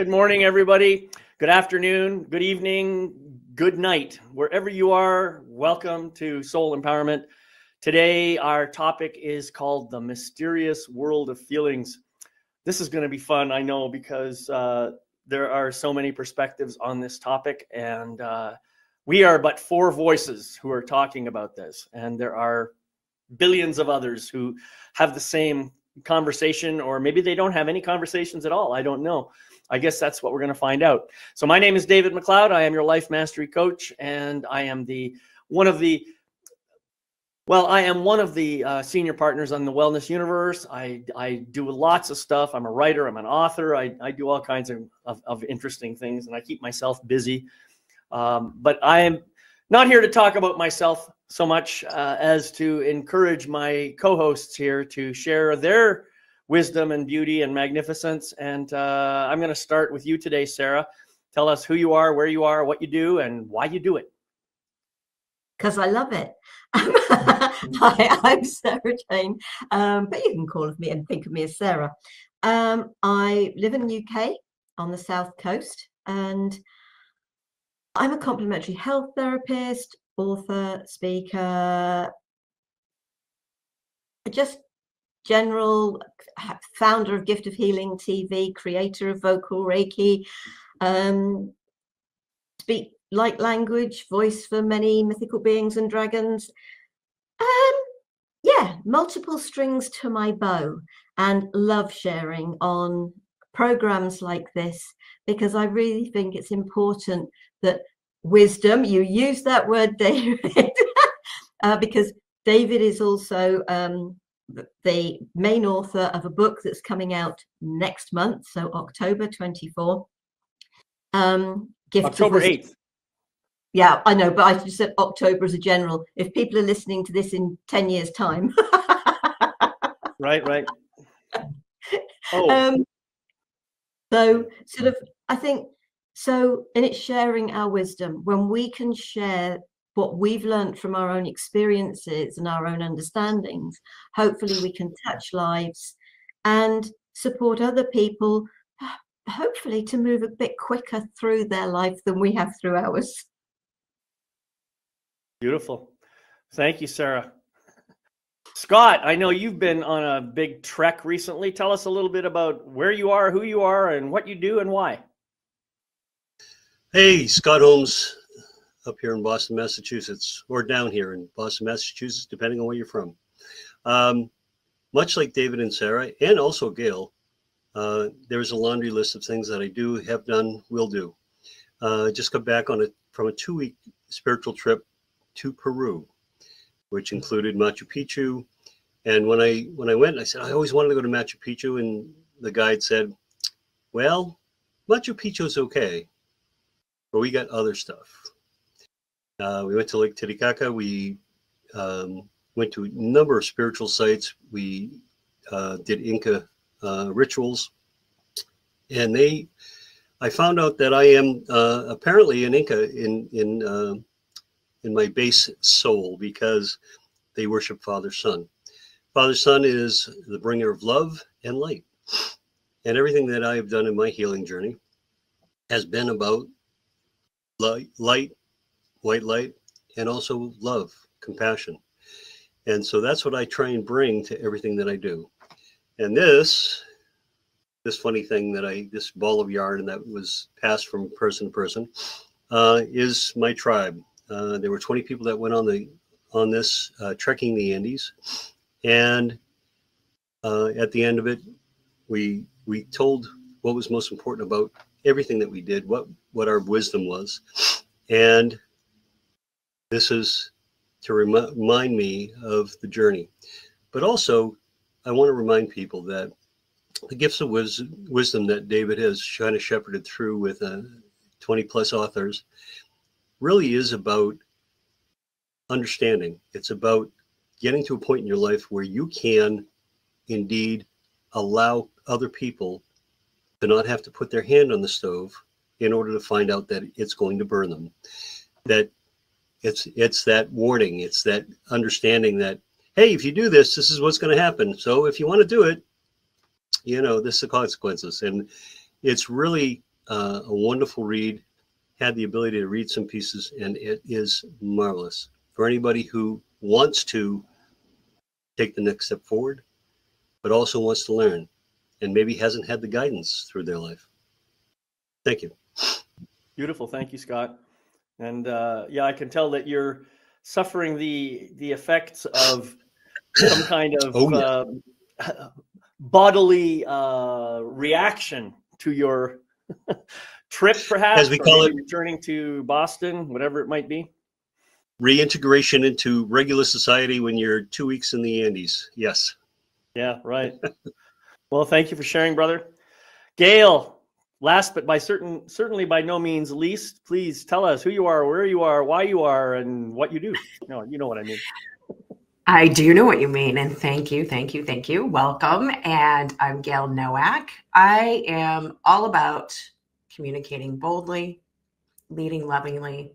Good morning, everybody. Good afternoon, good evening, good night. Wherever you are, welcome to Soul Empowerment. Today, our topic is called The Mysterious World of Feelings. This is going to be fun, I know, because there are so many perspectives on this topic, and we are but four voices who are talking about this, and there are billions of others who have the same conversation, or maybe they don't have any conversations at all. I don't know. I guess that's what we're going to find out. So my name is David McLeod. I am your life mastery coach, and I am one of the senior partners on the Wellness Universe. I do lots of stuff. I'm a writer. I'm an author. I do all kinds of interesting things, and I keep myself busy. But I am not here to talk about myself so much as to encourage my co-hosts here to share their wisdom and beauty and magnificence. And I'm going to start with you today, Sarah. Tell us who you are, where you are, what you do, and why you do it. Because I love it. Hi, I'm Sarah Jane, but you can call me and think of me as Sarah. I live in the UK on the south coast, and I'm a complementary health therapist, author, speaker, just general founder of Gift of Healing TV, creator of vocal Reiki, speak light language, voice for many mythical beings and dragons. Yeah, multiple strings to my bow, and love sharing on programs like this, because I really think it's important that wisdom, you use that word, David, because David is also the main author of a book that's coming out next month, so October 24. October 8th. Yeah, I know, but I just said October as a general. If people are listening to this in 10 years' time. Right. Oh. So sort of, I think, so, and it's sharing our wisdom. When we can share what we've learned from our own experiences and our own understandings, hopefully we can touch lives and support other people, hopefully to move a bit quicker through their life than we have through ours. Beautiful. Thank you, Sarah. Scott, I know you've been on a big trek recently. Tell us a little bit about where you are, who you are, and what you do and why. Hey, Scott Holmes, up here in Boston, Massachusetts, or down here in Boston, Massachusetts, depending on where you're from. Much like David and Sarah, and also Gail, there's a laundry list of things that I do, have done, will do. Just got back from a 2-week spiritual trip to Peru, which included Machu Picchu. And when I went, I said, I always wanted to go to Machu Picchu. And the guide said, well, Machu Picchu is okay, but we got other stuff. We went to Lake Titicaca. We went to a number of spiritual sites. We did Inca rituals. And I found out that I am apparently an Inca in my base soul, because they worship Father Sun. Father Sun is the bringer of love and light. And everything that I have done in my healing journey has been about light, white light, and also love, compassion. And so that's what I try and bring to everything that I do. And this funny thing this ball of yarn that was passed from person to person is my tribe. There were 20 people that went on this trekking the Andes, and at the end of it, we told what was most important about everything that we did, what our wisdom was, and this is to remind me of the journey. But also, I want to remind people that the gifts of wisdom that David has kind of shepherded through with 20 plus authors really is about understanding. It's about getting to a point in your life where you can indeed allow other people to not have to put their hand on the stove in order to find out that it's going to burn them. That it's that warning, it's that understanding that, hey, if you do this, this is what's going to happen. So if you want to do it, this is the consequences. And it's really a wonderful read. Had the ability to read some pieces, and it is marvelous for anybody who wants to take the next step forward, but also wants to learn and maybe hasn't had the guidance through their life. Thank you. Beautiful. Thank you, Scott. And yeah, I can tell that you're suffering the effects of some kind of bodily reaction to your trip, perhaps, as we call it, returning to Boston, whatever it might be. Reintegration into regular society when you're 2 weeks in the Andes. Yes. Yeah, right. Well, thank you for sharing, brother. Gail, last but certainly by no means least, please tell us who you are, where you are, why you are, and what you do. No, you know what I mean. I do know what you mean, and thank you, thank you, thank you. Welcome, and I'm Gail Nowak. I am all about communicating boldly, leading lovingly,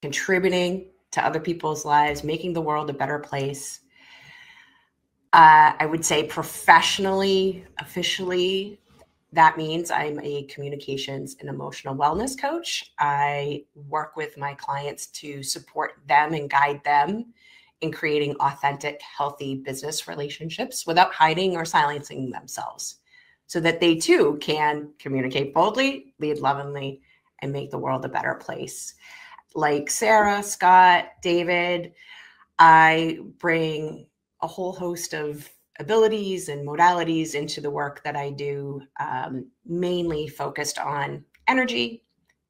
contributing to other people's lives, making the world a better place. I would say professionally, officially, that means I'm a communications and emotional wellness coach. I work with my clients to support them and guide them in creating authentic, healthy business relationships without hiding or silencing themselves, so that they too can communicate boldly, lead lovingly, and make the world a better place. Like Sarah, Scott, David, I bring a whole host of abilities and modalities into the work that I do, mainly focused on energy,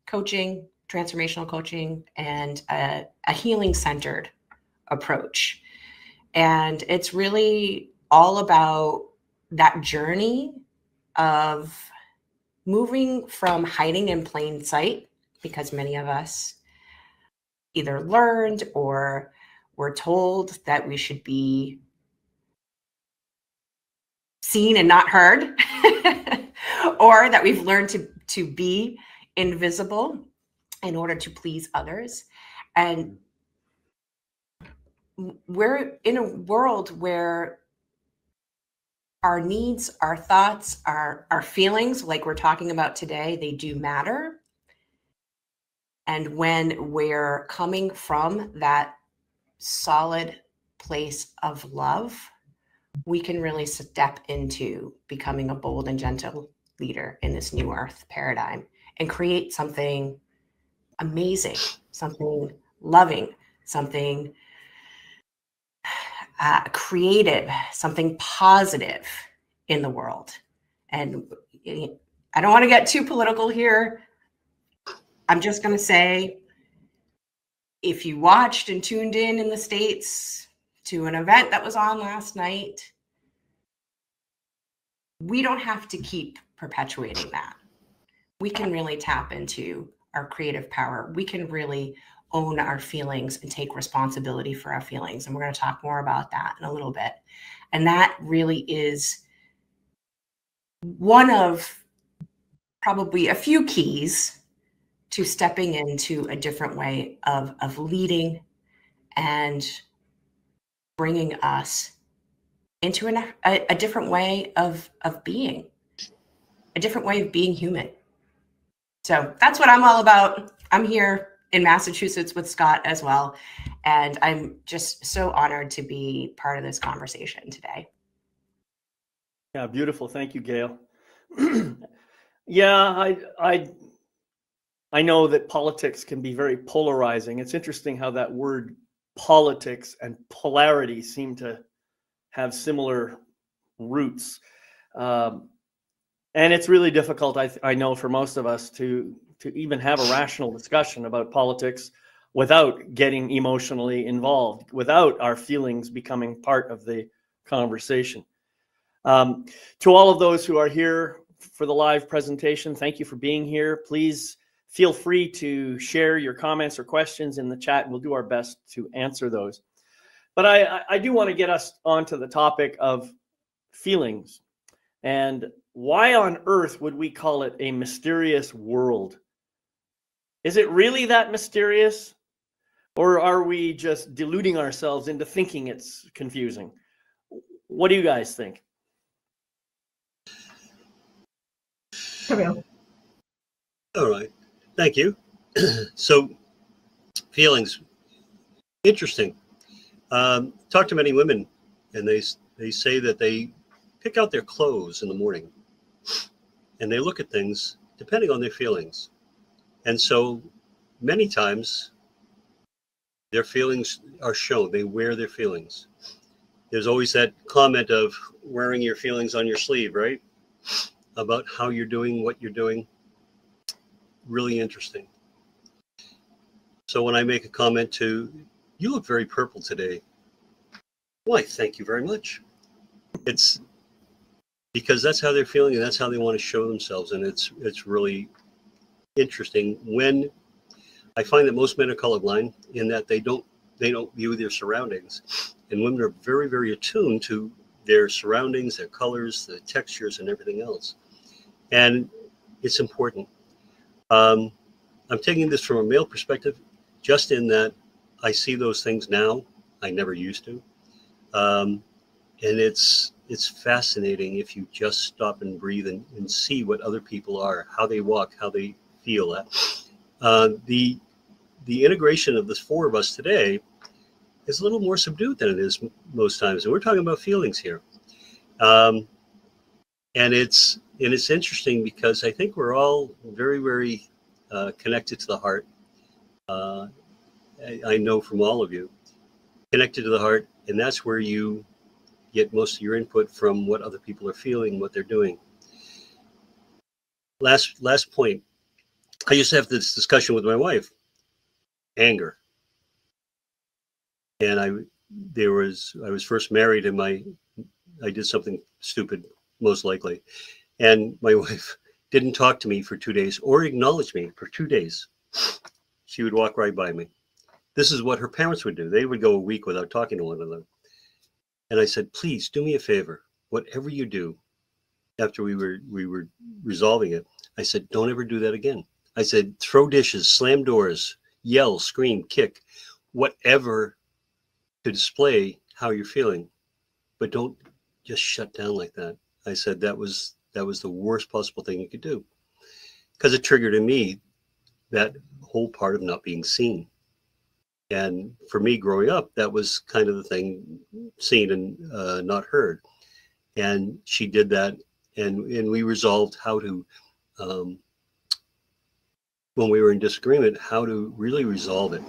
coaching, transformational coaching, and a healing-centered approach. And it's really all about that journey of moving from hiding in plain sight, because many of us either learned or were told that we should be seen and not heard, or that we've learned to be invisible in order to please others. And we're in a world where our needs, our thoughts, our feelings, like we're talking about today, they do matter. And when we're coming from that solid place of love, we can really step into becoming a bold and gentle leader in this new earth paradigm and create something amazing, something loving, something creative, something positive in the world. And I don't want to get too political here. I'm just going to say, if you watched and tuned in the States to an event that was on last night, we don't have to keep perpetuating that. We can really tap into our creative power. We can really own our feelings and take responsibility for our feelings. And we're going to talk more about that in a little bit. And that really is one of probably a few keys to stepping into a different way of leading and bringing us into a different way of being, a different way of being human. So that's what I'm all about. I'm here in Massachusetts with Scott as well. And I'm just so honored to be part of this conversation today. Yeah, beautiful. Thank you, Gail. Yeah, I know that politics can be very polarizing. It's interesting how that word politics and polarity seem to have similar roots. And it's really difficult, I know, for most of us to even have a rational discussion about politics without getting emotionally involved, without our feelings becoming part of the conversation. To all of those who are here for the live presentation, thank you for being here. Please feel free to share your comments or questions in the chat, and we'll do our best to answer those. But I do want to get us onto the topic of feelings. And why on earth would we call it a mysterious world? Is it really that mysterious? Or are we just deluding ourselves into thinking it's confusing? What do you guys think? All right. Thank you. So, feelings, interesting. Talk to many women, and they say that they pick out their clothes in the morning, and they look at things depending on their feelings. And so, many times, their feelings are shown. They wear their feelings. There's always that comment of wearing your feelings on your sleeve, right? About how you're doing, what you're doing. Really interesting. So when I make a comment to, you look very purple today. Why, thank you very much. It's because that's how they're feeling and that's how they want to show themselves. And it's really interesting when I find that most men are colorblind in that they don't view their surroundings. And women are very, very attuned to their surroundings, their colors, the textures, and everything else. And it's important. I'm taking this from a male perspective, just in that I see those things now. I never used to. And it's fascinating if you just stop and breathe and see what other people are, how they walk, how they feel. The integration of the four of us today is a little more subdued than it is most times. And we're talking about feelings here. And it's interesting because I think we're all very, very connected to the heart. I know from all of you, connected to the heart, and that's where you get most of your input from what other people are feeling, what they're doing. Last point. I used to have this discussion with my wife. Anger. And I was first married, and I did something stupid, most likely. And my wife didn't talk to me for 2 days or acknowledge me for 2 days. She would walk right by me. This is what her parents would do. They would go a week without talking to one another. And I said, please do me a favor. Whatever you do, after we were resolving it, I said, don't ever do that again. I said, throw dishes, slam doors, yell, scream, kick, whatever to display how you're feeling, but don't just shut down like that. I said that was the worst possible thing you could do, because it triggered in me that whole part of not being seen. And for me growing up, that was kind of the thing, seen and not heard. And she did that, and we resolved how to, when we were in disagreement, how to really resolve it.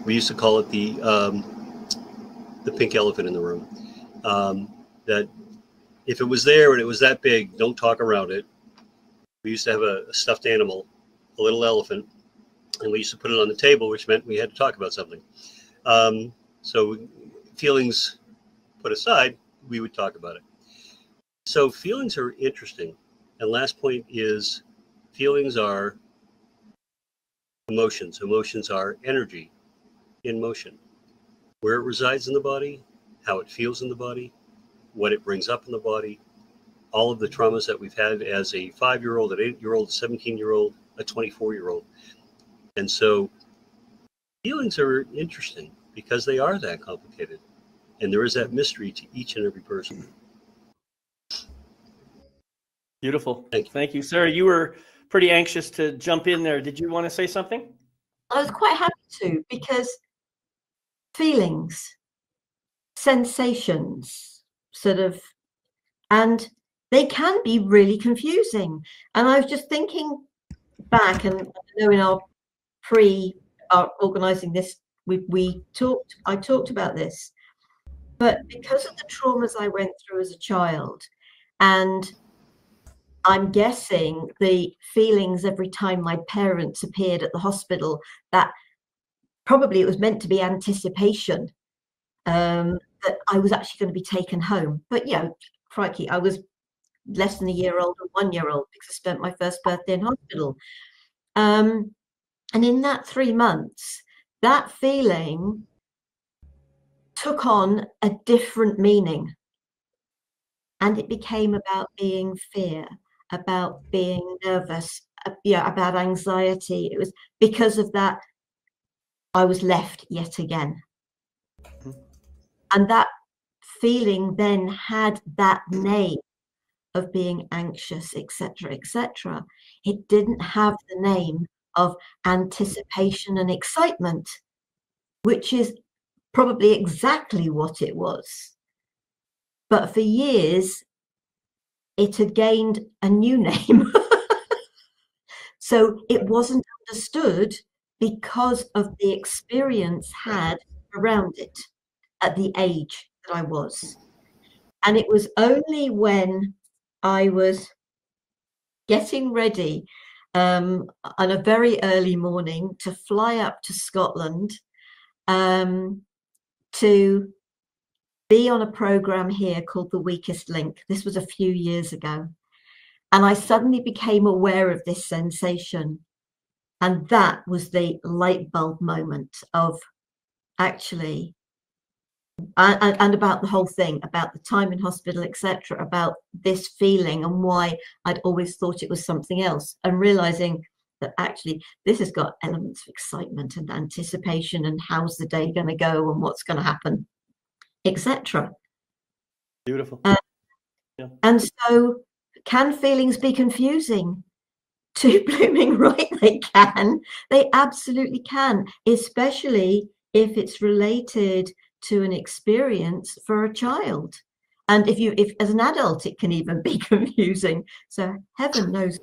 We used to call it the pink elephant in the room. That if it was there and it was that big, don't talk around it. We used to have a stuffed animal, a little elephant, and we used to put it on the table, which meant we had to talk about something. So feelings put aside, we would talk about it. So feelings are interesting. And last point is, feelings are emotions. Emotions are energy in motion. Where it resides in the body, how it feels in the body, what it brings up in the body, all of the traumas that we've had as a 5-year-old, an 8-year-old, a 17-year-old, a 24-year-old. And so feelings are interesting because they are that complicated. And there is that mystery to each and every person. Beautiful. Thank you. Thank you. Sarah, you were pretty anxious to jump in there. Did you want to say something? I was quite happy to, because feelings, sensations, sort of, and they can be really confusing. And I was just thinking back, and I know in our organizing this, I talked about this, but because of the traumas I went through as a child, and I'm guessing the feelings every time my parents appeared at the hospital, that probably it was meant to be anticipation that I was actually going to be taken home. But crikey, I was less than a year old and 1 year old, because I spent my first birthday in hospital. And in that 3 months, that feeling took on a different meaning. And it became about being fear, about being nervous, about anxiety. It was because of that I was left yet again. And that feeling then had that name of being anxious, etc., etc. It didn't have the name of anticipation and excitement, which is probably exactly what it was. But for years, it had gained a new name. So it wasn't understood because of the experience had around it at the age that I was. And it was only when I was getting ready on a very early morning to fly up to Scotland to be on a program here called The Weakest Link. This was a few years ago. And I suddenly became aware of this sensation. And that was the light bulb moment of actually, and about the whole thing, about the time in hospital, etc., about this feeling and why I'd always thought it was something else, and realizing that actually this has got elements of excitement and anticipation and how's the day going to go and what's going to happen, etc. Beautiful. Yeah. And so can feelings be confusing? To blooming right, they can. They absolutely can, especially if it's related to an experience for a child. And if as an adult, it can even be confusing. So heaven knows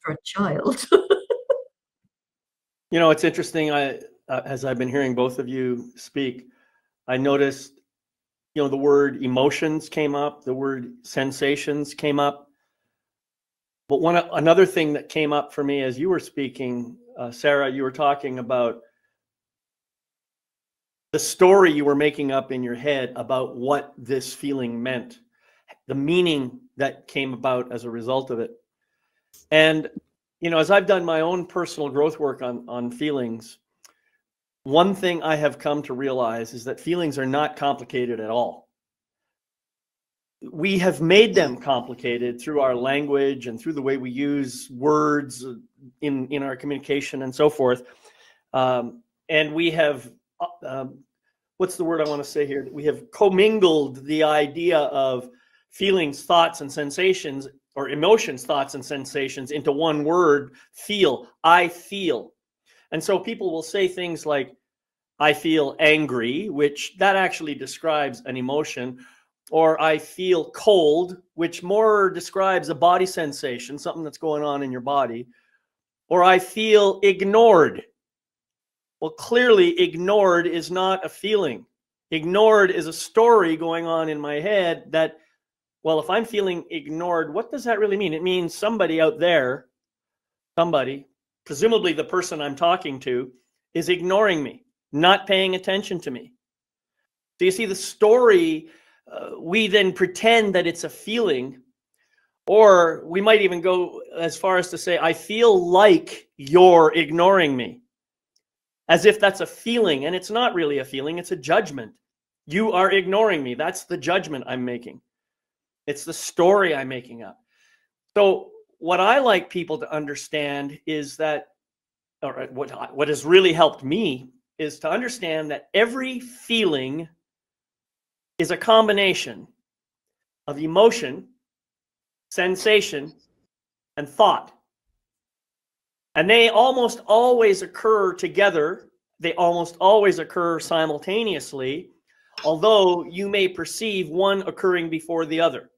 for a child. You know, it's interesting. As I've been hearing both of you speak, I noticed, you know, the word emotions came up, the word sensations came up. But another thing that came up for me as you were speaking, Sarah, you were talking about the story you were making up in your head about what this feeling meant, the meaning that came about as a result of it. And, you know, as I've done my own personal growth work on feelings, one thing I have come to realize is that feelings are not complicated at all. We have made them complicated through our language and through the way we use words in our communication and so forth. And we have, what's the word I want to say here? We have commingled the idea of feelings, thoughts, and sensations, or emotions, thoughts, and sensations into one word, feel. I feel. And so people will say things like, I feel angry, which that actually describes an emotion. Or I feel cold, which more describes a body sensation, something that's going on in your body. Or I feel ignored. Well, clearly ignored is not a feeling. Ignored is a story going on in my head that, well, if I'm feeling ignored, what does that really mean? It means somebody out there, somebody, presumably the person I'm talking to, is ignoring me, not paying attention to me. So you see the story, we then pretend that it's a feeling, or we might even go as far as to say, I feel like you're ignoring me, as if that's a feeling, and it's not really a feeling, it's a judgment. You are ignoring me. That's the judgment I'm making. It's the story I'm making up. So what I like people to understand is that, or what has really helped me is to understand that every feeling is a combination of emotion, sensation, and thought. And they almost always occur together. They almost always occur simultaneously, although you may perceive one occurring before the other.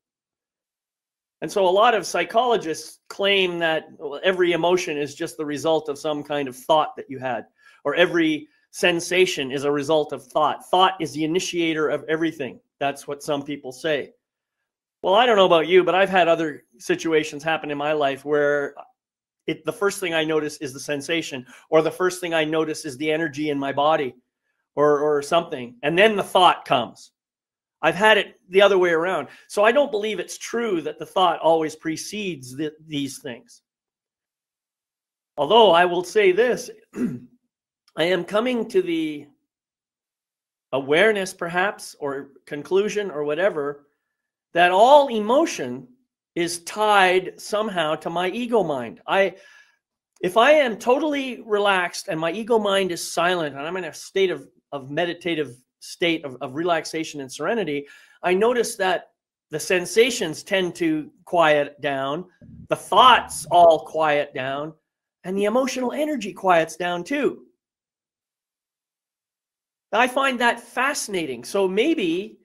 And so a lot of psychologists claim that every emotion is just the result of some kind of thought that you had, or every sensation is a result of thought. Thought is the initiator of everything. That's what some people say. Well, I don't know about you, but I've had other situations happen in my life where the first thing I notice is the sensation, or the first thing I notice is the energy in my body, or something. And then the thought comes. I've had it the other way around. So I don't believe it's true that the thought always precedes these things. Although I will say this, I am coming to the awareness, perhaps, or conclusion, or whatever, that all emotion is tied somehow to my ego mind. If I am totally relaxed and my ego mind is silent and I'm in a state of meditative state of relaxation and serenity, I notice that the sensations tend to quiet down, the thoughts all quiet down, and the emotional energy quiets down too. I find that fascinating. So maybe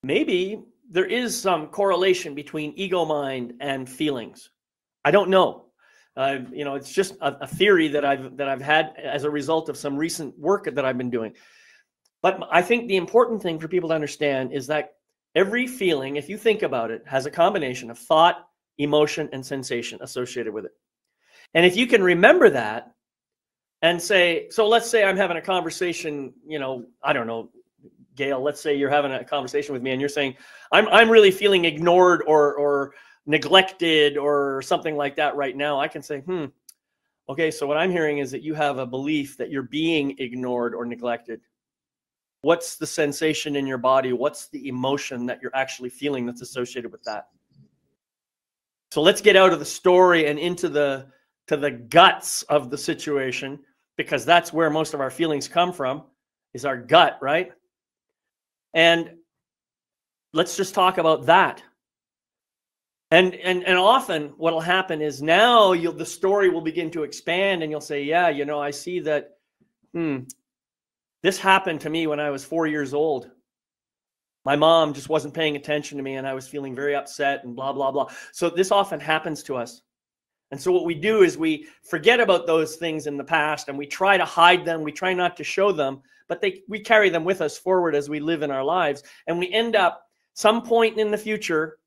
there is some correlation between ego mind and feelings. I don't know. It's just a theory that I've had as a result of some recent work that I've been doing. But I think the important thing for people to understand is that every feeling, if you think about it, has a combination of thought, emotion, and sensation associated with it. And if you can remember that and say, so let's say I'm having a conversation, I don't know, Gail, let's say you're having a conversation with me and you're saying, I'm really feeling ignored or neglected or something like that right now. I can say, okay, so what I'm hearing is that you have a belief that you're being ignored or neglected. What's the sensation in your body? What's the emotion that you're actually feeling that's associated with that? So let's get out of the story and into the guts of the situation, because that's where most of our feelings come from, is our gut, right? And let's just talk about that. And often what will happen is now the story will begin to expand and you'll say, yeah, I see that, this happened to me when I was 4 years old. My mom just wasn't paying attention to me and I was feeling very upset and blah, blah, blah. So this often happens to us. And so what we do is we forget about those things in the past and we try to hide them. We try not to show them, but we carry them with us forward as we live in our lives. And we end up some point in the future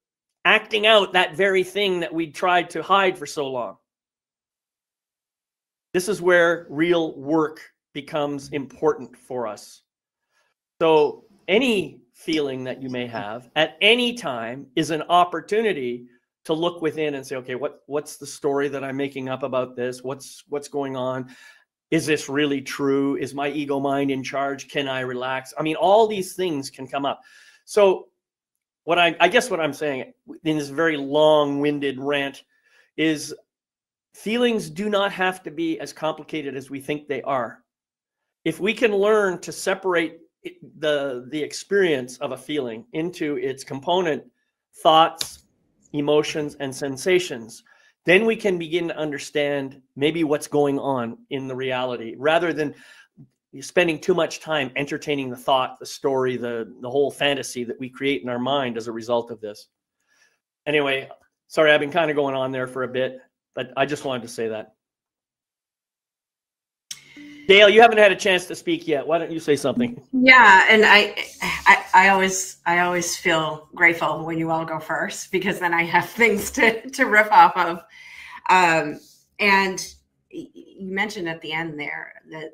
acting out that very thing that we tried to hide for so long. This is where real work becomes important for us. So any feeling that you may have at any time is an opportunity to look within and say, okay, what's the story that I'm making up about this? What's going on? Is this really true? Is my ego mind in charge? Can I relax? I mean, all these things can come up. So I guess what I'm saying in this very long-winded rant is feelings do not have to be as complicated as we think they are. If we can learn to separate the experience of a feeling into its component thoughts, emotions, and sensations, then we can begin to understand maybe what's going on in the reality, rather than spending too much time entertaining the thought, the story, the whole fantasy that we create in our mind as a result of this. Anyway, sorry, I've been kind of going on there for a bit, but I just wanted to say that. Dale, you haven't had a chance to speak yet. Why don't you say something? Yeah, and I always feel grateful when you all go first, because then I have things to riff off of. And you mentioned at the end there that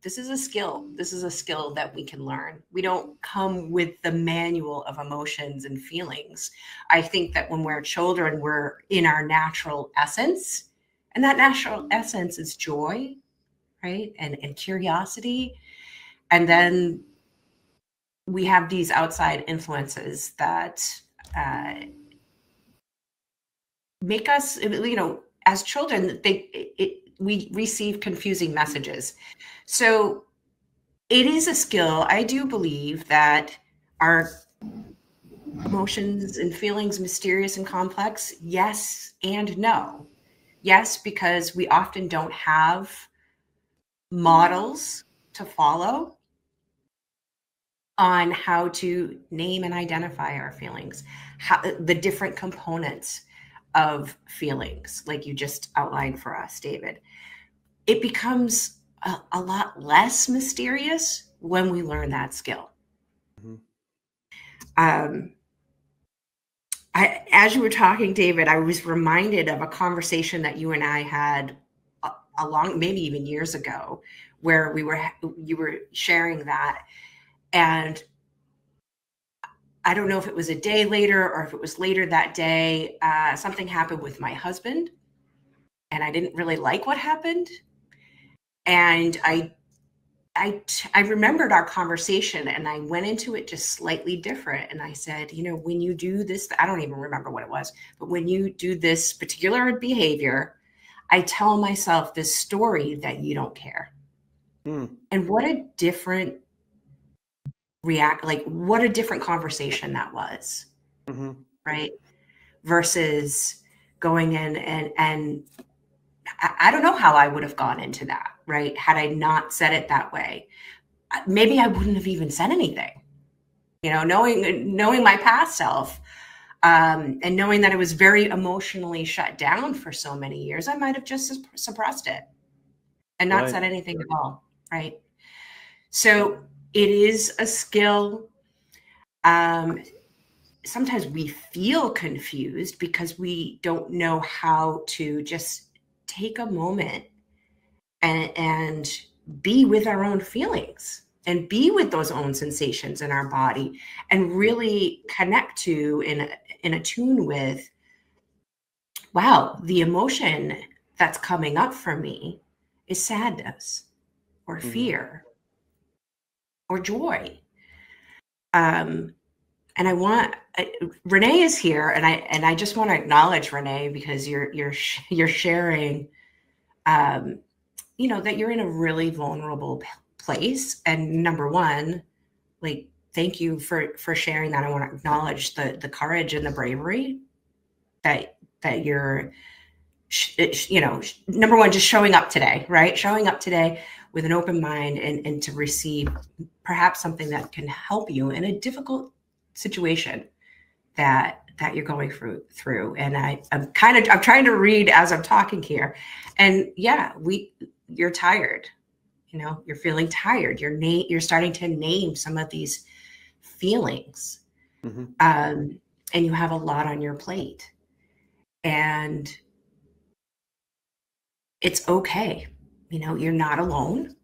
this is a skill. This is a skill that we can learn. We don't come with the manual of emotions and feelings. I think that when we're children, we're in our natural essence, and that natural essence is joy, right? And curiosity. And then we have these outside influences that make us, as children, we receive confusing messages. So it is a skill. I do believe that our emotions and feelings, mysterious and complex, yes and no. Yes, because we often don't have models to follow on how to name and identify our feelings, the different components of feelings, like you just outlined for us, David. It becomes a lot less mysterious when we learn that skill. Mm-hmm. As you were talking, David, I was reminded of a conversation that you and I had maybe even years ago, where you were sharing that. And I don't know if it was a day later or if it was later that day, something happened with my husband, and I didn't really like what happened. And I remembered our conversation, and I went into it just slightly different. And I said, when you do this, I don't even remember what it was, but when you do this particular behavior, I tell myself this story that you don't care. And what a different what a different conversation that was. right? Versus going in and I don't know how I would have gone into that, right? Had I not said it that way, maybe I wouldn't have even said anything. You know, knowing my past self, and knowing that it was very emotionally shut down for so many years, I might have just suppressed it and not said anything at all, right? So it is a skill. Sometimes we feel confused because we don't know how to just take a moment and be with our own feelings and be with those own sensations in our body and really connect to in attune with, wow, the emotion that's coming up for me is sadness or fear or joy. And I want Renee is here, and I just want to acknowledge Renee because you're sharing, you know, that you're in a really vulnerable place. And number one, like, thank you for sharing that. I want to acknowledge the courage and the bravery that you're, you know, number one, just showing up today, right? Showing up today with an open mind and to receive perhaps something that can help you in a difficult situation that you're going through. And I'm trying to read as I'm talking here. And yeah, you're tired, you know, you're feeling tired. You're starting to name some of these feelings. And you have a lot on your plate. And it's okay. You know, you're not alone.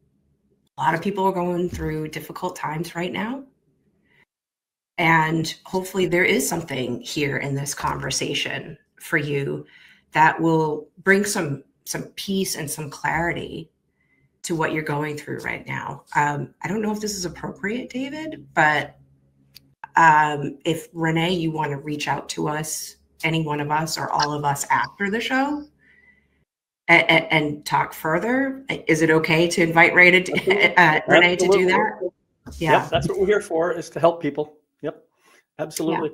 A lot of people are going through difficult times right now. And hopefully there is something here in this conversation for you that will bring some peace and some clarity to what you're going through right now. I don't know if this is appropriate, David, but if Renee, you want to reach out to us, any one of us or all of us after the show and talk further, is it okay to invite Renee to do that? Yeah, that's what we're here for, is to help people. Yep, absolutely.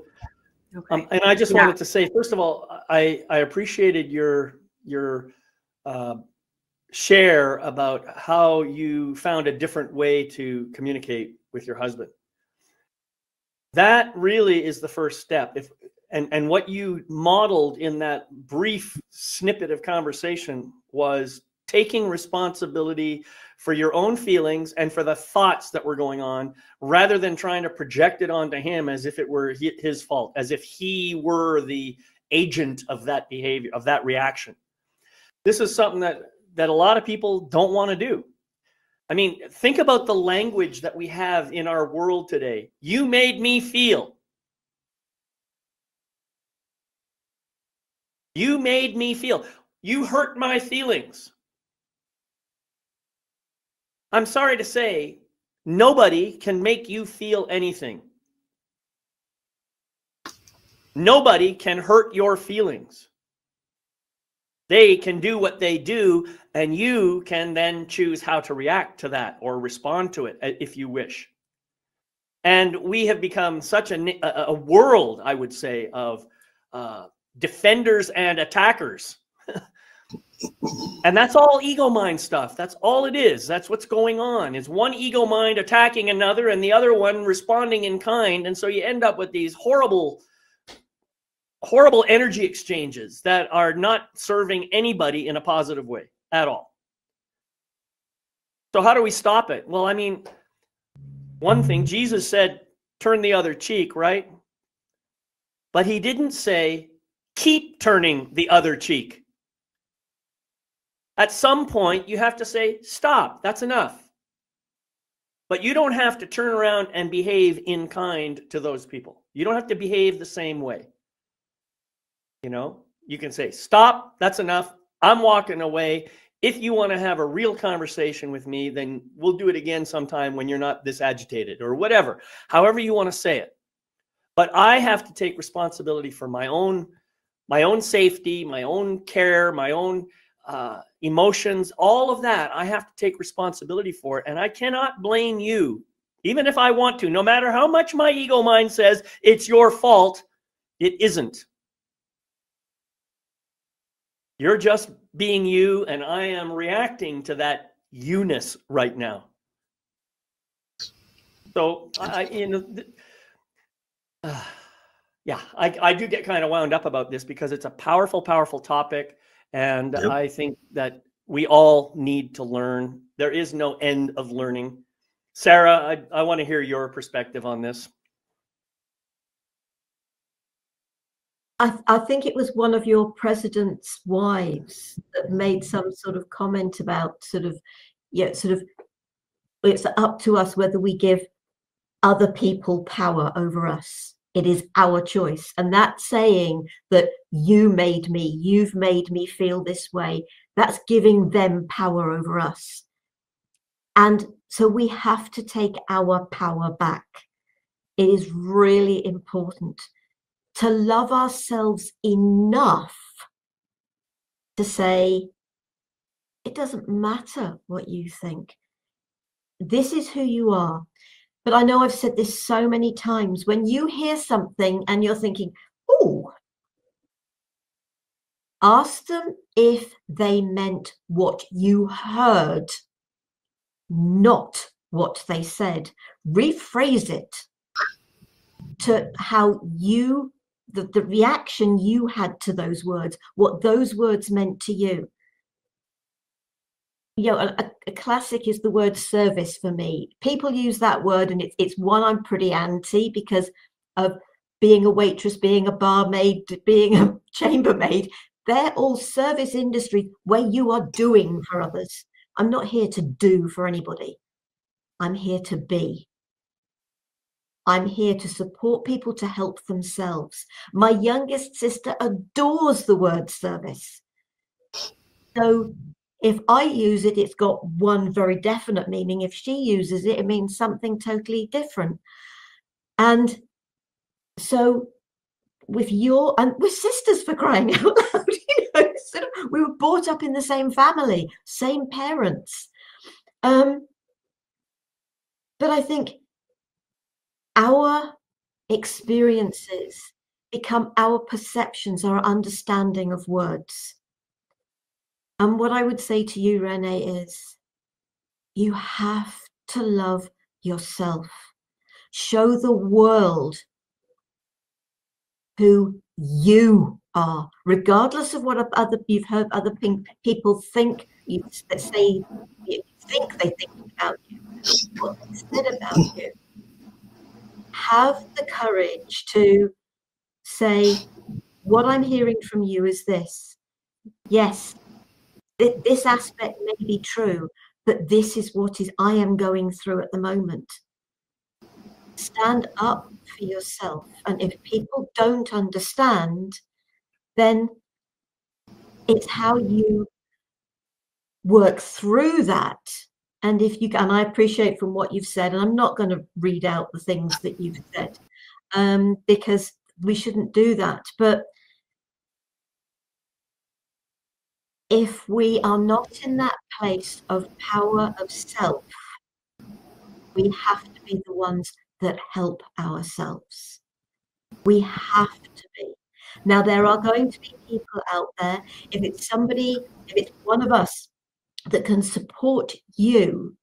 Yeah. Okay. And I just wanted to say, first of all, I appreciated your share about how you found a different way to communicate with your husband. That really is the first step. And what you modeled in that brief snippet of conversation was taking responsibility for your own feelings and for the thoughts that were going on, rather than trying to project it onto him as if it were his fault, as if he were the agent of that behavior, of that reaction. This is something that a lot of people don't want to do. I mean, think about the language that we have in our world today. You made me feel. You made me feel. You hurt my feelings. I'm sorry to say, nobody can make you feel anything. Nobody can hurt your feelings. They can do what they do, and you can then choose how to react to that or respond to it if you wish. And we have become such a world, I would say, of defenders and attackers. And that's all ego mind stuff. That's all it is. That's what's going on, is one ego mind attacking another and the other one responding in kind. And so you end up with these horrible energy exchanges that are not serving anybody in a positive way at all. So how do we stop it? Well, I mean, one thing, Jesus said, turn the other cheek, right? But he didn't say, keep turning the other cheek. At some point, you have to say, stop, that's enough. But you don't have to turn around and behave in kind to those people. You don't have to behave the same way. You know, you can say, stop, that's enough, I'm walking away. If you want to have a real conversation with me, then we'll do it again sometime when you're not this agitated, or whatever, however you want to say it. But I have to take responsibility for my own safety, my own care, my own emotions, all of that. I have to take responsibility for it. And I cannot blame you, even if I want to, no matter how much my ego mind says it's your fault. It isn't. You're just being you, and I am reacting to that you-ness right now. So I do get kind of wound up about this because it's a powerful, powerful topic. And Yep. I think that we all need to learn. There is no end of learning. Sarah, I want to hear your perspective on this. I think it was one of your president's wives that made some sort of comment about it's up to us whether we give other people power over us. It is our choice. And that saying that you've made me feel this way, that's giving them power over us. And so we have to take our power back. It is really important to love ourselves enough to say, it doesn't matter what you think. This is who you are. But I know I've said this so many times. When you hear something and you're thinking, oh, ask them if they meant what you heard, not what they said. Rephrase it to how you, the reaction you had to those words, what those words meant to you. You know, a classic is the word service for me. People use that word, and it's one I'm pretty anti because of being a waitress, being a barmaid, being a chambermaid. They're all service industries where you are doing for others. I'm not here to do for anybody. I'm here to be. I'm here to support people to help themselves. My youngest sister adores the word service. So if I use it, it's got one very definite meaning. If she uses it, it means something totally different. And so we're sisters, for crying out loud. You know, we were brought up in the same family, same parents. But I think our experiences become our perceptions, our understanding of words. And what I would say to you, Renee, is you have to love yourself. Show the world who you are, regardless of what you've heard other people think. They think about you, what they said about you. Have the courage to say, what I'm hearing from you is this. Yes, this aspect may be true, but this is what I am going through at the moment. Stand up for yourself. And if people don't understand, then it's how you work through that. And if you can, I appreciate from what you've said, and I'm not going to read out the things that you've said, because we shouldn't do that. But if we are not in that place of power of self, we have to be the ones that help ourselves. We have to be. Now, there are going to be people out there, if it's one of us that can support you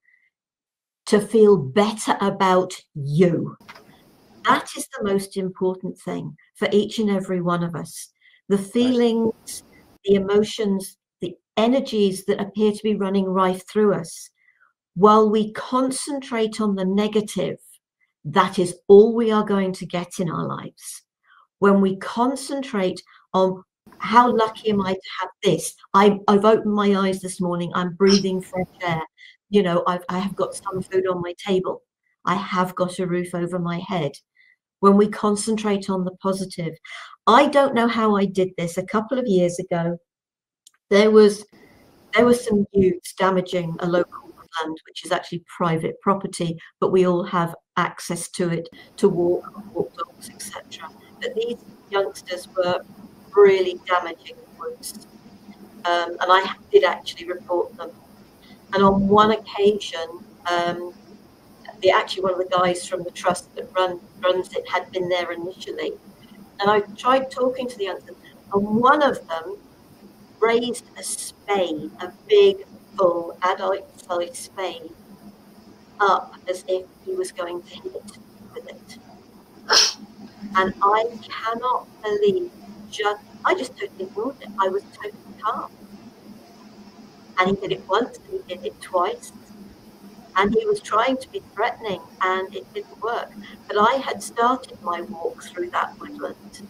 to feel better about you. That is the most important thing for each and every one of us. The feelings, the emotions, the energies that appear to be running rife through us. While we concentrate on the negative, that is all we are going to get in our lives. When we concentrate on how lucky am I to have this? I've opened my eyes this morning. I'm breathing fresh air. You know, I have got some food on my table. I have got a roof over my head. When we concentrate on the positive. I don't know how I did this. A couple of years ago, there was some youths damaging a local woodland, which is actually private property, but we all have access to it to walk dogs, etc. But these youngsters were really damaging the woods, and I did actually report them. And on one occasion, one of the guys from the trust that runs it had been there initially, And I tried talking to the youngsters, and one of them raised a spade, a big, full, adult-sized spade, up as if he was going to hit with it. And I cannot believe, I just totally ignored it. I was totally calm. And he did it once, and he did it twice. And he was trying to be threatening, and it didn't work. But I had started my walk through that woodland,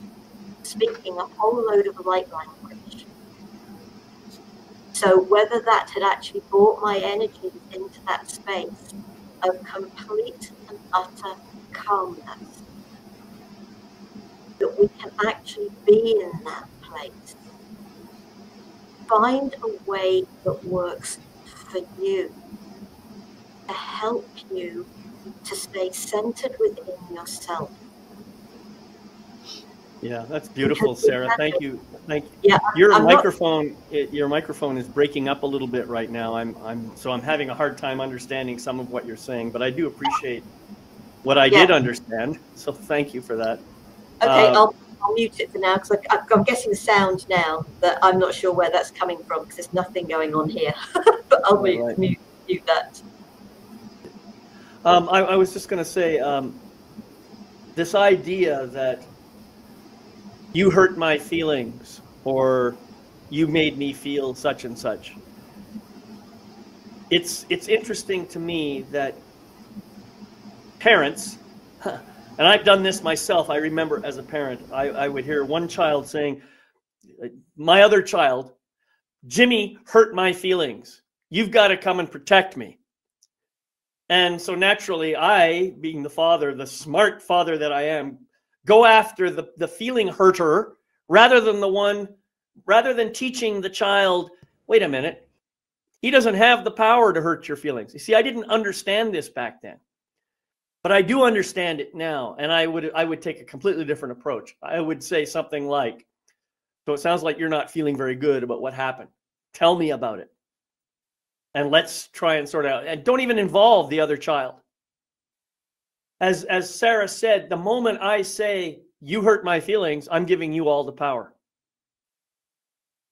speaking a whole load of light language. So whether that had actually brought my energy into that space of complete and utter calmness, that we can actually be in that place. Find a way that works for you, to help you to stay centered within yourself. Yeah, that's beautiful, Sarah. Thank you. Thank you. Yeah, Your microphone is breaking up a little bit right now. I'm having a hard time understanding some of what you're saying, but I do appreciate what I did understand. So thank you for that. Okay, I'll mute it for now, because I'm getting sound now that I'm not sure where that's coming from, because there's nothing going on here. But I'll mute that. I was just going to say, this idea that you hurt my feelings or you made me feel such and such. It's interesting to me that parents, and I've done this myself, I remember as a parent, I would hear one child saying, my other child, Jimmy hurt my feelings. You've got to come and protect me. And so naturally, I, being the father, the smart father that I am, go after the feeling hurter rather than teaching the child, wait a minute, he doesn't have the power to hurt your feelings. You see, I didn't understand this back then, but I do understand it now. And I would take a completely different approach. I would say something like, so it sounds like you're not feeling very good about what happened. Tell me about it. And let's try and sort it out. And don't even involve the other child. As Sarah said, the moment I say, you hurt my feelings, I'm giving you all the power.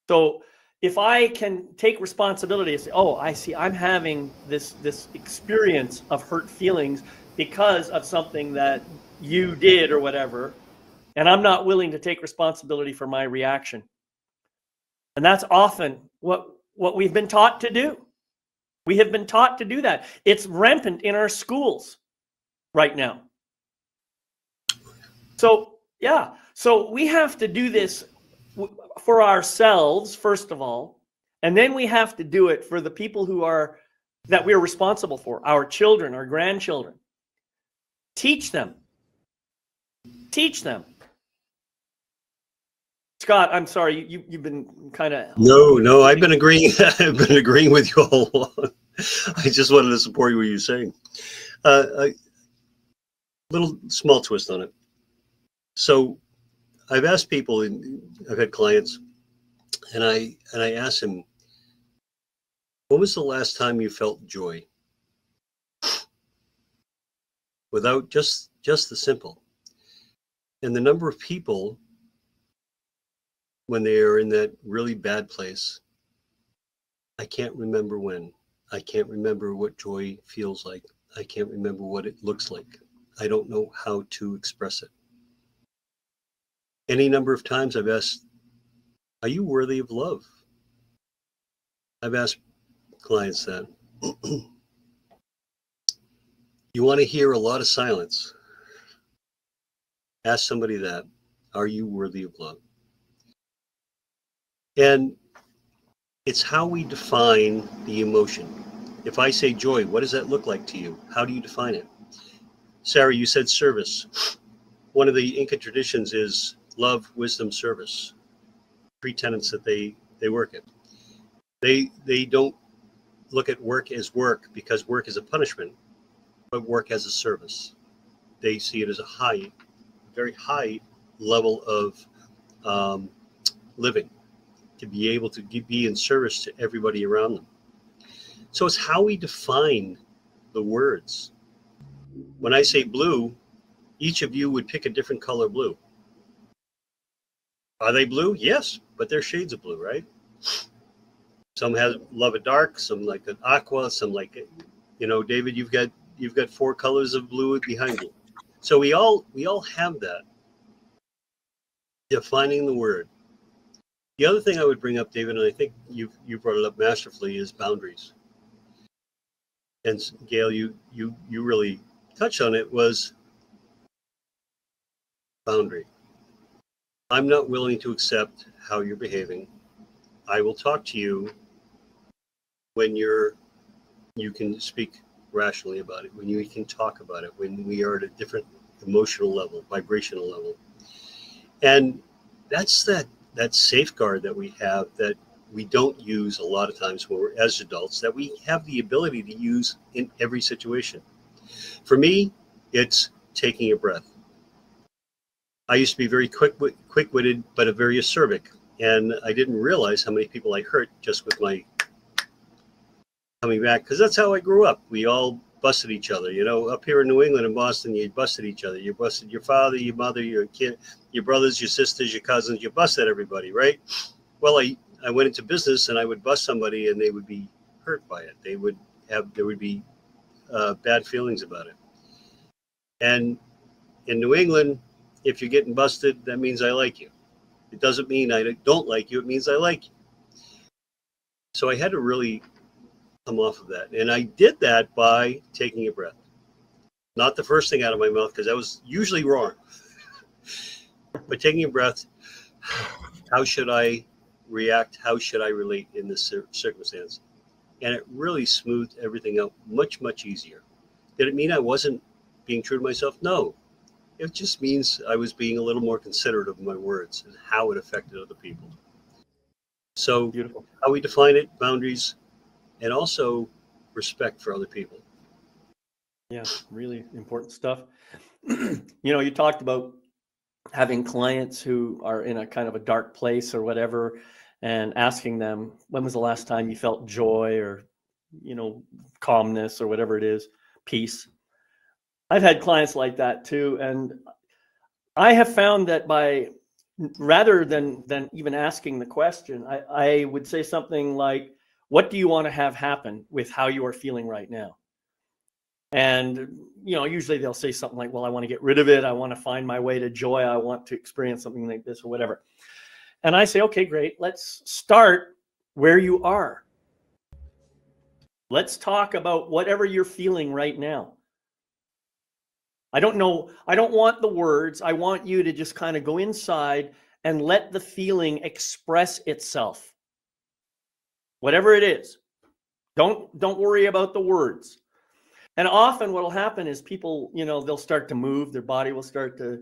So if I can take responsibility and say, oh, I see, I'm having this experience of hurt feelings because of something that you did or whatever, and I'm not willing to take responsibility for my reaction. And that's often what we've been taught to do. We have been taught to do that. It's rampant in our schools right now. So, yeah. So we have to do this for ourselves, first of all, and then we have to do it for the people that we're responsible for, our children, our grandchildren. Teach them. Teach them. Scott, I'm sorry, you've been kind of... No, I've been agreeing. I've been agreeing with you all along. I just wanted to support what you're saying. A little small twist on it. So I've asked people, I've had clients, and I asked them, when was the last time you felt joy? Without just the simple. And the number of people, when they are in that really bad place, I can't remember when. I can't remember what joy feels like. I can't remember what it looks like. I don't know how to express it. Any number of times I've asked, are you worthy of love? I've asked clients that. You want to hear a lot of silence? Ask somebody that. Are you worthy of love? And it's how we define the emotion. If I say joy, what does that look like to you? How do you define it? Sarah, you said service. One of the Inca traditions is love, wisdom, service. 3 tenets that they work at. They don't look at work as work because work is a punishment, but work as a service. They see it as a very high level of living, to be able to be in service to everybody around them. So it's how we define the words. When I say blue, each of you would pick a different color blue. Are they blue? Yes, but they're shades of blue, right? Some love it dark, some like an aqua, some like it. You know, David, you've got 4 colors of blue behind you. So we all have that. Defining the word. The other thing I would bring up, David, and I think you brought it up masterfully, is boundaries. And Gail, you really touched on it, was boundary. I'm not willing to accept how you're behaving. I will talk to you when you can speak rationally about it, when you can talk about it, when we are at a different emotional level, vibrational level. And that's that safeguard that we have that we don't use a lot of times when we're as adults, that we have the ability to use in every situation. For me, it's taking a breath. I used to be very quick-witted, but very acerbic. And I didn't realize how many people I hurt just with my coming back, because that's how I grew up. We all busted each other. You know, up here in New England and Boston, you busted each other. You busted your father, your mother, your kid, your brothers, your sisters, your cousins. You busted everybody, right? Well, I went into business and I would bust somebody and they would be hurt by it. There would be bad feelings about it. And in New England, if you're getting busted, that means I like you. It doesn't mean I don't like you. It means I like you. So I had to really come off of that. And I did that by taking a breath. Not the first thing out of my mouth, because that was usually wrong. But taking a breath, how should I react? How should I relate in this circumstance? And it really smoothed everything out much, much easier. Did it mean I wasn't being true to myself? No. It just means I was being a little more considerate of my words and how it affected other people. So Beautiful. How we define it, boundaries, and also respect for other people. Yeah, really important stuff. You know, you talked about having clients who are in a kind of a dark place or whatever, and asking them, when was the last time you felt joy or, you know, calmness or whatever it is, peace. I've had clients like that too. And I have found that rather than even asking the question, I would say something like, what do you want to have happen with how you are feeling right now? And, you know, usually they'll say something like, well, I want to get rid of it. I want to find my way to joy. I want to experience something like this or whatever. And I say, okay, great. Let's start where you are. Let's talk about whatever you're feeling right now. I don't know. I don't want the words. I want you to just kind of go inside and let the feeling express itself. Whatever it is. Don't worry about the words. And often what will happen is people, you know, they'll start to move. Their body will start to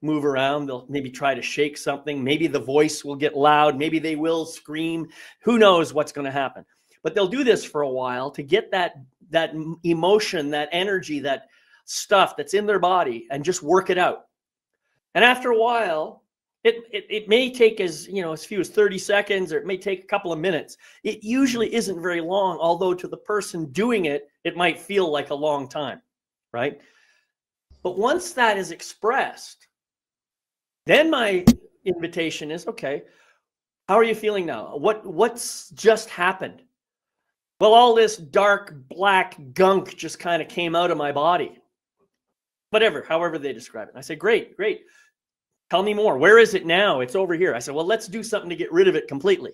move around. They'll maybe try to shake something. Maybe the voice will get loud. Maybe they will scream. Who knows what's going to happen? But they'll do this for a while to get that emotion, that energy, that stuff that's in their body, and just work it out. And after a while, it may take as few as 30 seconds, or it may take a couple of minutes. It usually isn't very long, although to the person doing it, it might feel like a long time, right? But once that is expressed, then my invitation is, okay, how are you feeling now? What's just happened? Well, all this dark black gunk just kind of came out of my body. However they describe it. And I say, great. Tell me more. Where is it now? It's over here. I said, well, let's do something to get rid of it completely.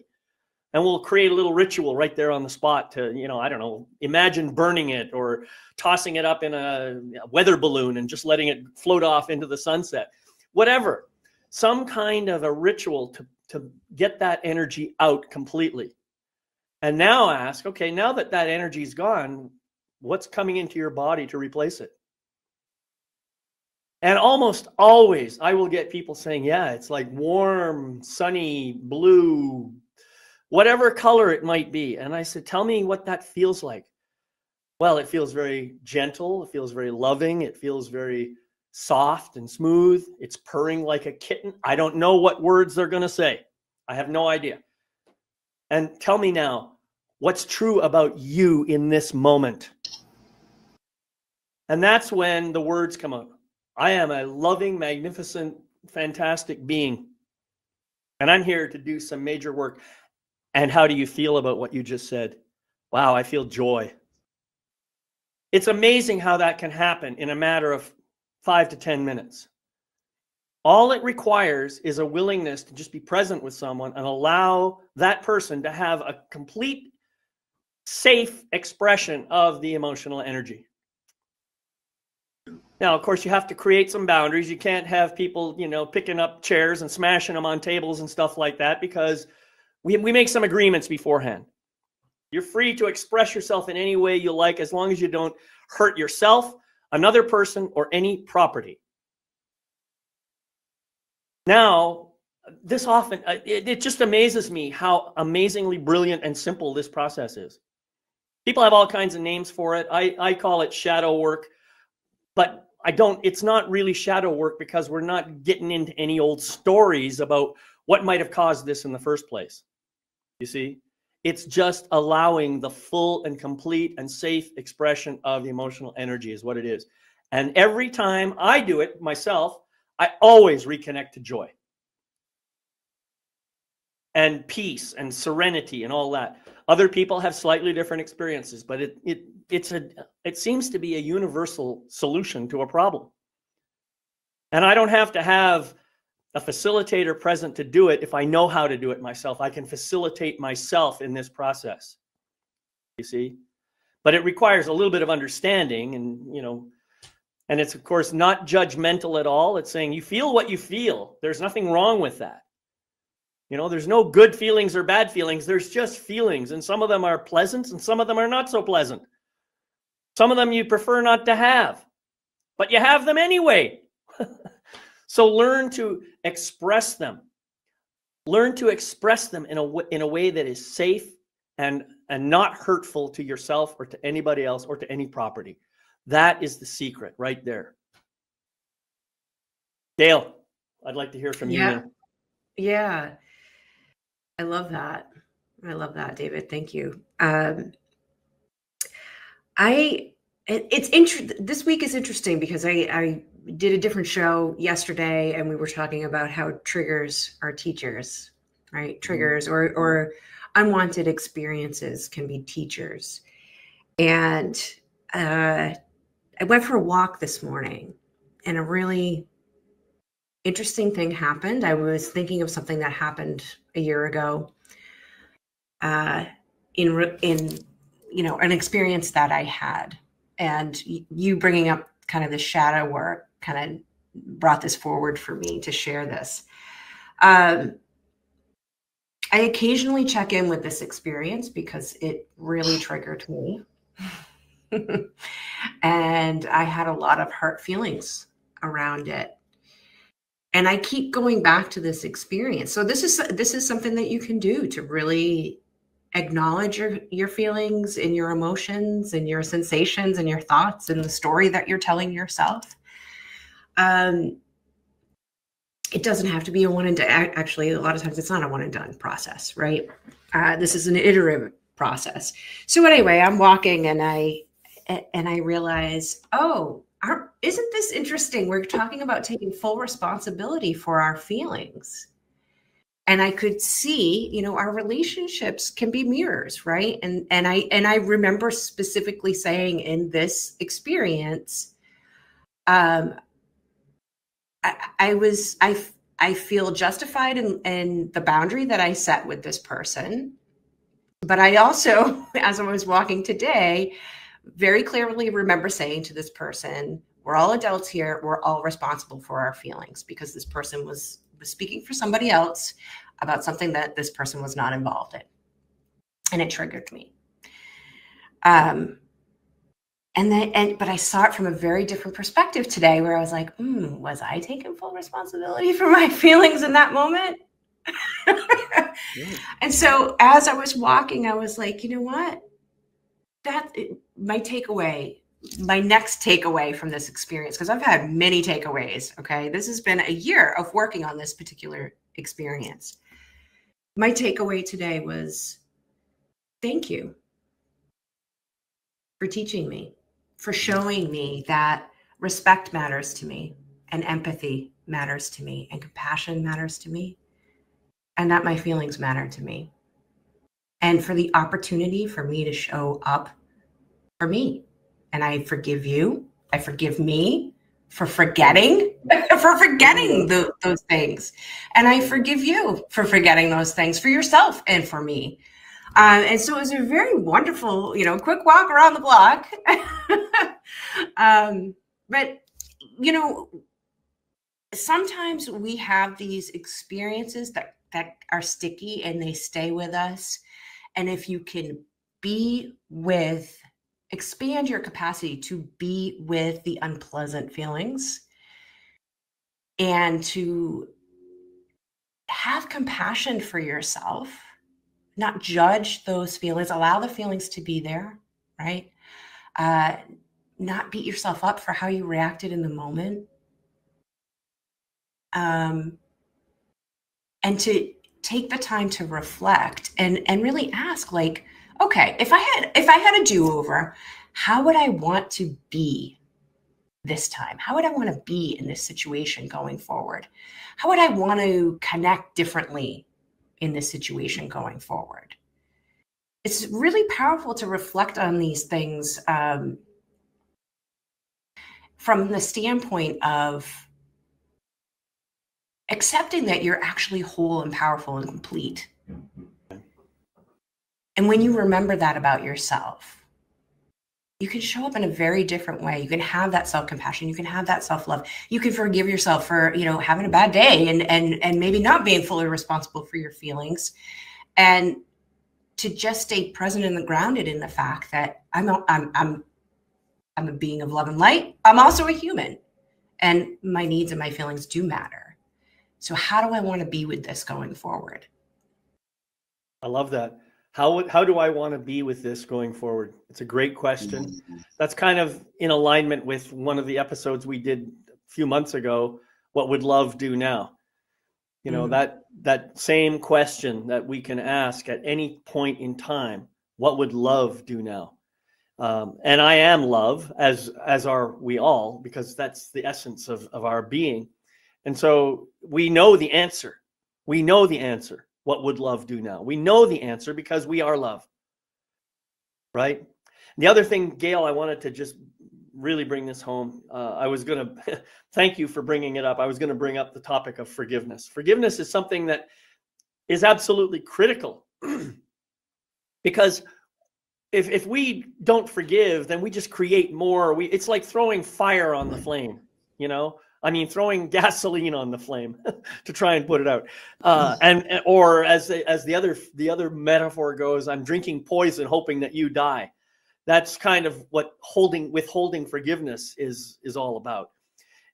And we'll create a little ritual right there on the spot to, I don't know, imagine burning it or tossing it up in a weather balloon and just letting it float off into the sunset. Whatever. Some kind of a ritual to get that energy out completely. And now ask, okay, now that energy's gone, what's coming into your body to replace it? And almost always I will get people saying, yeah, it's like warm, sunny, blue, whatever color it might be. And I said, tell me what that feels like. Well, it feels very gentle. It feels very loving. It feels very soft and smooth. It's purring like a kitten. I don't know what words they're going to say. I have no idea. And tell me now, what's true about you in this moment? And that's when the words come out. I am a loving, magnificent, fantastic being. And I'm here to do some major work. And how do you feel about what you just said? Wow, I feel joy. It's amazing how that can happen in a matter of 5 to 10 minutes. All it requires is a willingness to just be present with someone and allow that person to have a complete, safe expression of the emotional energy. Now, of course, you have to create some boundaries. You can't have people, picking up chairs and smashing them on tables and stuff like that, because we make some agreements beforehand. You're free to express yourself in any way you like, as long as you don't hurt yourself, another person, or any property. Now, this often, it just amazes me how amazingly brilliant and simple this process is. People have all kinds of names for it. I call it shadow work, but it's not really shadow work, because we're not getting into any old stories about what might have caused this in the first place. You see, it's just allowing the full and complete and safe expression of the emotional energy is what it is. And every time I do it myself, I always reconnect to joy and peace and serenity and all that. Other people have slightly different experiences, but it seems to be a universal solution to a problem. And I don't have to have a facilitator present to do it if I know how to do it myself. I can facilitate myself in this process, you see. But it requires a little bit of understanding, and it's, of course, not judgmental at all. It's saying you feel what you feel. There's nothing wrong with that. There's no good feelings or bad feelings. There's just feelings, and some of them are pleasant and some of them are not so pleasant. Some of them you prefer not to have, but you have them anyway. So learn to express them. Learn to express them in a way that is safe and not hurtful to yourself or to anybody else or to any property. That is the secret right there. Dale, I'd like to hear from you now. Yeah. I love that. David. Thank you. This week is interesting because I did a different show yesterday, and we were talking about how triggers are teachers, right? Triggers or unwanted experiences can be teachers. And I went for a walk this morning, and a really interesting thing happened. I was thinking of something that happened a year ago, in an experience that I had, and you bringing up kind of the shadow work kind of brought this forward for me to share this. I occasionally check in with this experience because it really triggered me. And I had a lot of hurt feelings around it. And I keep going back to this experience. So this is something that you can do to really acknowledge your feelings and your emotions and your sensations and your thoughts and the story that you're telling yourself. It doesn't have to be a one and done. Actually, a lot of times it's not a one and done process, right? This is an iterative process. So anyway, I'm walking and I realize, isn't this interesting? We're talking about taking full responsibility for our feelings. And I could see, our relationships can be mirrors, right? And I remember specifically saying in this experience, I feel justified in the boundary that I set with this person. But I also, as I was walking today, very clearly remember saying to this person, we're all adults here. We're all responsible for our feelings, because this person was speaking for somebody else about something that this person was not involved in. And it triggered me. But I saw it from a very different perspective today, where I was like, was I taking full responsibility for my feelings in that moment? And so as I was walking, I was like, you know what? My next takeaway from this experience, because I've had many takeaways. Okay. This has been a year of working on this particular experience. My takeaway today was, thank you for teaching me, for showing me that respect matters to me, and empathy matters to me, and compassion matters to me. and that my feelings matter to me, and for the opportunity for me to show up for me. And I forgive you. I forgive me for forgetting, those things. And I forgive you for forgetting those things for yourself and for me. And so it was a very wonderful, quick walk around the block. But, sometimes we have these experiences that are sticky and they stay with us. And if you can expand your capacity to be with the unpleasant feelings and to have compassion for yourself, not judge those feelings, allow the feelings to be there, right? Not beat yourself up for how you reacted in the moment. And to take the time to reflect and really ask, like, okay, if I had a do-over, how would I want to be this time? How would I want to be in this situation going forward? How would I want to connect differently in this situation going forward? It's really powerful to reflect on these things from the standpoint of accepting that you're actually whole and powerful and complete. And when you remember that about yourself, you can show up in a very different way. You can have that self-compassion. You can have that self-love. You can forgive yourself for, having a bad day and maybe not being fully responsible for your feelings, and to just stay present and grounded in the fact that I'm a being of love and light. I'm also a human, and my needs and my feelings do matter. So how do I want to be with this going forward? I love that. How do I want to be with this going forward? It's a great question. That's kind of in alignment with one of the episodes we did a few months ago. What would love do now? That same question that we can ask at any point in time. What would love do now? And I am love, as are we all, because that's the essence of our being. And so we know the answer. We know the answer. What would love do now? We know the answer because we are love, right? The other thing, Gail, I wanted to just really bring this home. I was going to thank you for bringing it up. I was going to bring up the topic of forgiveness. Forgiveness is something that is absolutely critical because if we don't forgive, then we just create more. It's like throwing fire on the flame, throwing gasoline on the flame to try and put it out. Or as the other metaphor goes, I'm drinking poison hoping that you die. That's kind of what withholding forgiveness is all about.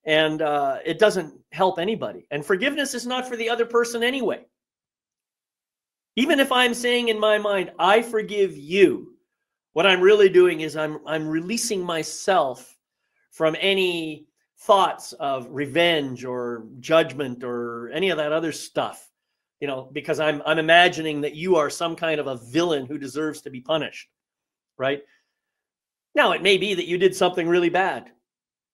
And it doesn't help anybody. And forgiveness is not for the other person anyway. Even if I'm saying in my mind, I forgive you, what I'm really doing is I'm releasing myself from any thoughts of revenge or judgment or any of that other stuff, because I'm imagining that you are some kind of a villain who deserves to be punished, right? Now, it may be that you did something really bad,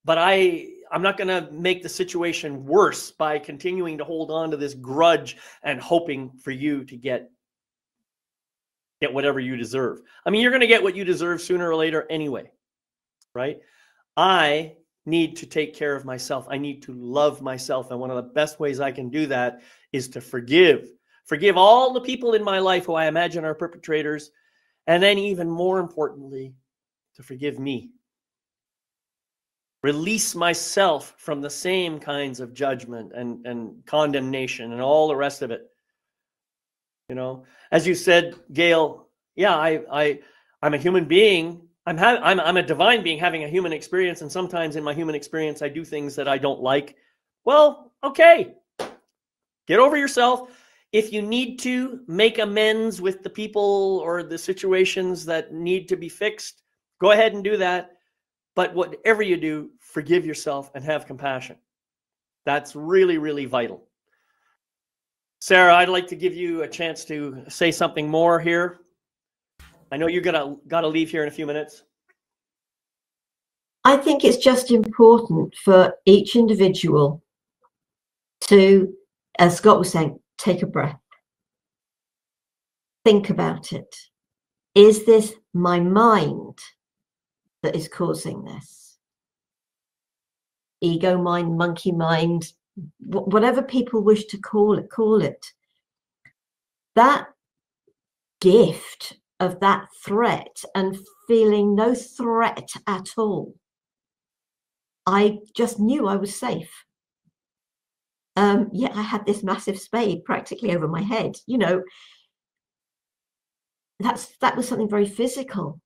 but I'm not going to make the situation worse by continuing to hold on to this grudge and hoping for you to get whatever you deserve. You're going to get what you deserve sooner or later anyway, right? I need to take care of myself. I need to love myself. And one of the best ways I can do that is to forgive all the people in my life who I imagine are perpetrators. And then even more importantly, to forgive me. Release myself from the same kinds of judgment and condemnation and all the rest of it. As you said, Gail, yeah, I'm a human being. I'm a divine being having a human experience, and sometimes in my human experience, I do things that I don't like. Well, okay, get over yourself. If you need to make amends with the people or the situations that need to be fixed, go ahead and do that. But whatever you do, forgive yourself and have compassion. That's really, really vital. Sarah, I'd like to give you a chance to say something more here. I know you're got to leave here in a few minutes. I think it's just important for each individual to, as Scott was saying, take a breath. think about it. Is this my mind that is causing this? Ego mind, monkey mind, whatever people wish to call it. That gift of that threat and feeling no threat at all, I just knew I was safe. Yet I had this massive spade practically over my head. You know, that was something very physical.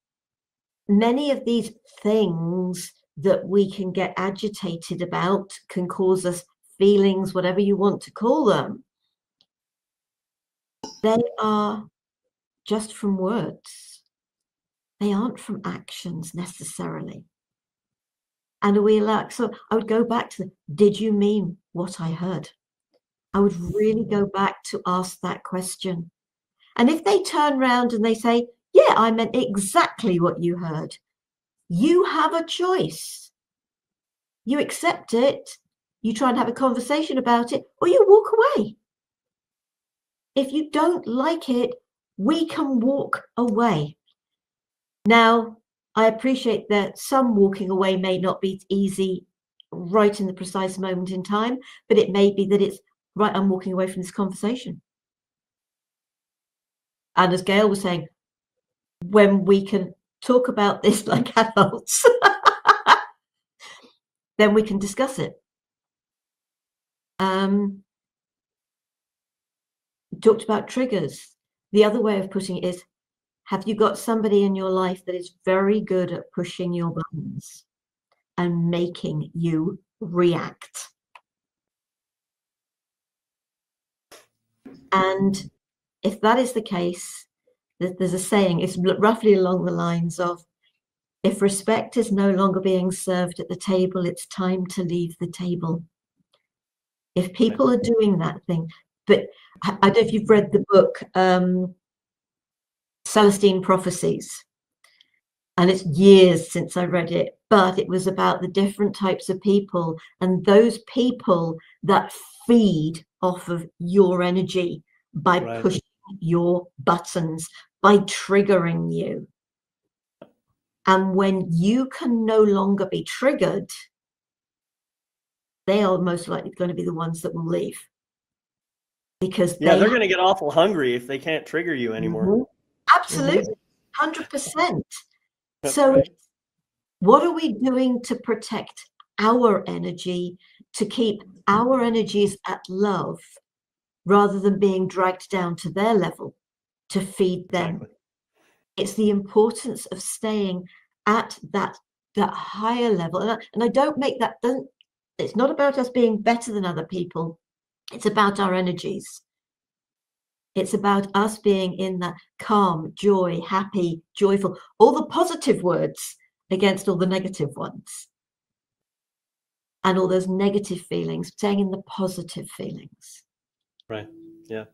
Many of these things that we can get agitated about can cause us feelings, whatever you want to call them. They are just from words. They aren't from actions necessarily. And we allow, so I would go back to, did you mean what I heard? I would really go back to ask that question. And if they turn around and they say, yeah, I meant exactly what you heard, you have a choice. You accept it, you try and have a conversation about it, or you walk away. If you don't like it, we can walk away. Now, I appreciate that some walking away may not be easy right in the precise moment in time, but it may be that it's right, I'm walking away from this conversation. And as Gail was saying, when we can talk about this like adults, then we can discuss it. Talked about triggers. The other way of putting it is, have you got somebody in your life that is very good at pushing your buttons and making you react? And if that is the case, there's a saying, it's roughly along the lines of, if respect is no longer being served at the table, it's time to leave the table. If people are doing that thing, but I don't know if you've read the book, Celestine Prophecies, and it's years since I read it, but it was about the different types of people and those people that feed off of your energy by pushing your buttons, by triggering you. And when you can no longer be triggered, they are most likely going to be the ones that will leave. Because they're going to get awful hungry if they can't trigger you anymore. Absolutely, 100%. So what are we doing to protect our energy, to keep our energies at love, rather than being dragged down to their level to feed them? Exactly. It's the importance of staying at that higher level. And I don't make that, it's not about us being better than other people. It's about our energies. It's about us being in that calm, joy, happy, joyful, all the positive words against all the negative ones. And all those negative feelings, staying in the positive feelings. Right. Yeah.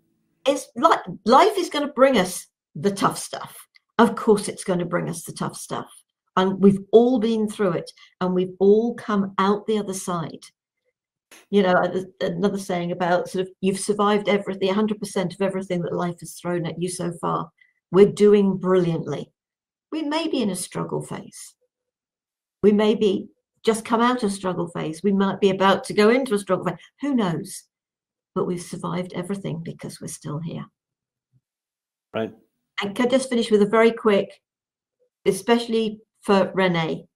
It's like life is going to bring us the tough stuff. Of course, it's going to bring us the tough stuff. And we've all been through it, and we've all come out the other side. You know, another saying about sort of, you've survived everything, 100% of everything that life has thrown at you so far. We're doing brilliantly. We may be in a struggle phase. We may be just come out of struggle phase. We might be about to go into a struggle phase. Who knows? But we've survived everything because we're still here. Right. And can I just finish with a very quick, especially for Renee,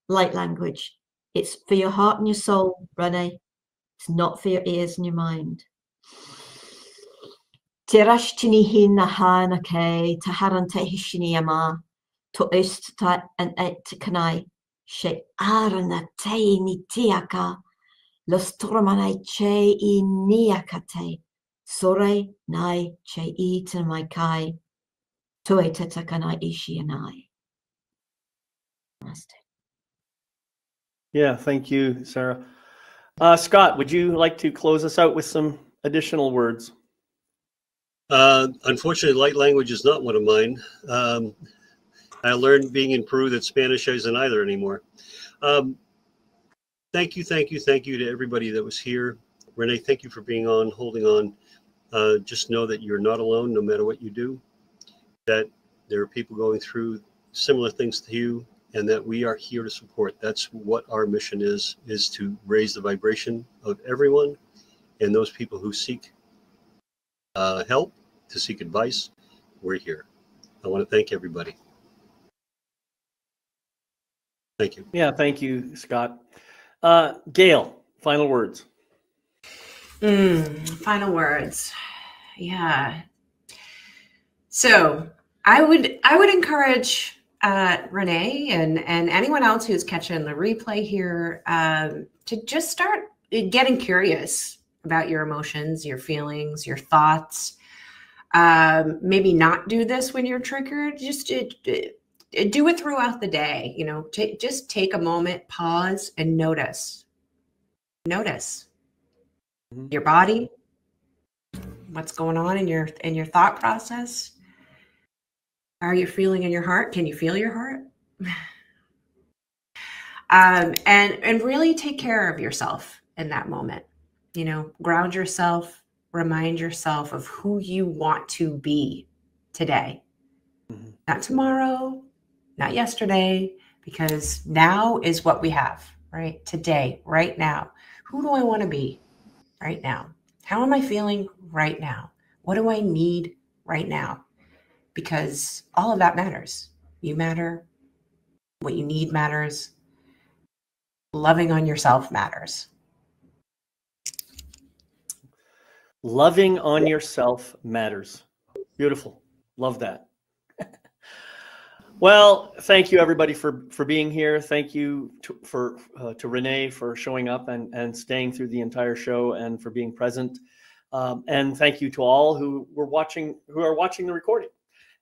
light language. It's for your heart and your soul, Renee. It's not for your ears and your mind. Tirashtini hina hana ke taharante hishini yama to ist ta and et kanai she arana te ni tiaka los tromanai che I niakate sore nai che eaten my kai to etetakanai ishi and I. Yeah, thank you, Sarah. Scott, would you like to close us out with some additional words? Unfortunately, light language is not one of mine. I learned being in Peru that Spanish isn't either anymore. Thank you to everybody that was here. Renee, thank you for being on, holding on. Just know that you're not alone, no matter what you do. that there are people going through similar things to you, and that we are here to support. That's what our mission is to raise the vibration of everyone, and those people who seek help, to seek advice, we're here. I want to thank everybody. Thank you. Yeah, thank you, Scott. Gail, final words. Final words. Yeah. So I would encourage Renee and anyone else who's catching the replay here to just start getting curious about your emotions, your feelings, your thoughts. Maybe not do this when you're triggered. Just do it throughout the day. You know, just take a moment, pause, and notice. Notice your body, what's going on in your thought process. How are you feeling in your heart? Can you feel your heart? And really take care of yourself in that moment. You know, ground yourself, remind yourself of who you want to be today. Not tomorrow, not yesterday, because now is what we have, right? Today, right now. Who do I want to be right now? How am I feeling right now? What do I need right now? Because all of that matters. You matter. What you need matters. Loving on yourself matters. Loving on yourself matters. Beautiful. Love that. Well, thank you everybody for being here. Thank you to Renee for showing up and staying through the entire show and for being present. And thank you to all who are watching the recording.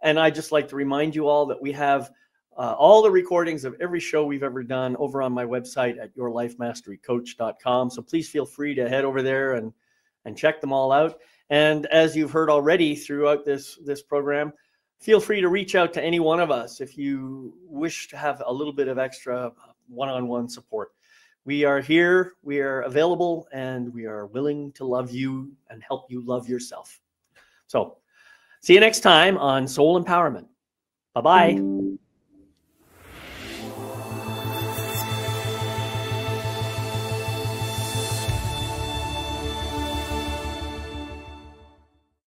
And I'd just like to remind you all that we have all the recordings of every show we've ever done over on my website at yourlifemasterycoach.com. So please feel free to head over there and check them all out. And as you've heard already throughout this program, feel free to reach out to any one of us if you wish to have a little bit of extra one-on-one support. We are here, we are available, and we are willing to love you and help you love yourself. So see you next time on Soul Empowerment. Bye-bye.